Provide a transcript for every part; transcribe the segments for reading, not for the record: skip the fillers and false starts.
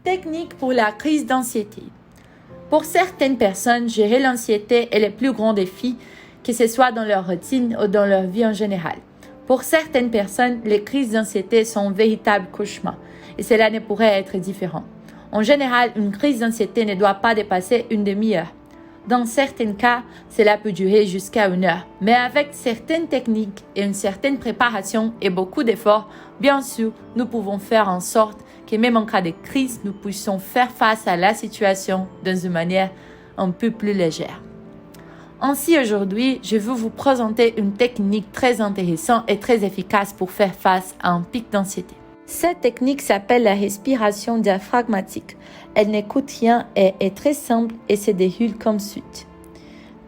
Technique pour la crise d'anxiété. Pour certaines personnes, gérer l'anxiété est le plus grand défi, que ce soit dans leur routine ou dans leur vie en général. Pour certaines personnes, les crises d'anxiété sont un véritable cauchemar et cela ne pourrait être différent. En général, une crise d'anxiété ne doit pas dépasser une demi-heure. Dans certains cas, cela peut durer jusqu'à 1 heure. Mais avec certaines techniques et une certaine préparation et beaucoup d'efforts, bien sûr, nous pouvons faire en sorte que même en cas de crise, nous puissions faire face à la situation d'une manière un peu plus légère. Ainsi, aujourd'hui, je veux vous présenter une technique très intéressante et très efficace pour faire face à un pic d'anxiété. Cette technique s'appelle la respiration diaphragmatique. Elle ne coûte rien et est très simple et se déroule comme suit.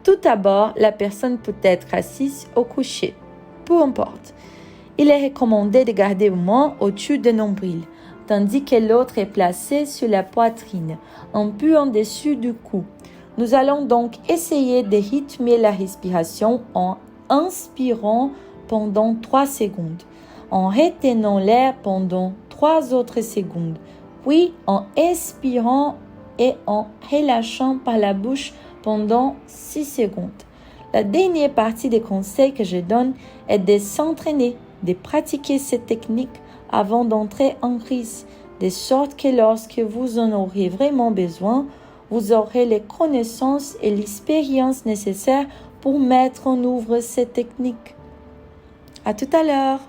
Tout d'abord, la personne peut être assise ou couchée, peu importe. Il est recommandé de garder une main au-dessus du nombril, tandis que l'autre est placée sur la poitrine, un peu en dessous du cou. Nous allons donc essayer de rythmer la respiration en inspirant pendant 3 secondes, en retenant l'air pendant 3 autres secondes, puis en expirant et en relâchant par la bouche pendant 6 secondes. La dernière partie des conseils que je donne est de s'entraîner, de pratiquer cette technique avant d'entrer en crise, de sorte que lorsque vous en aurez vraiment besoin, vous aurez les connaissances et l'expérience nécessaires pour mettre en œuvre cette technique. À tout à l'heure!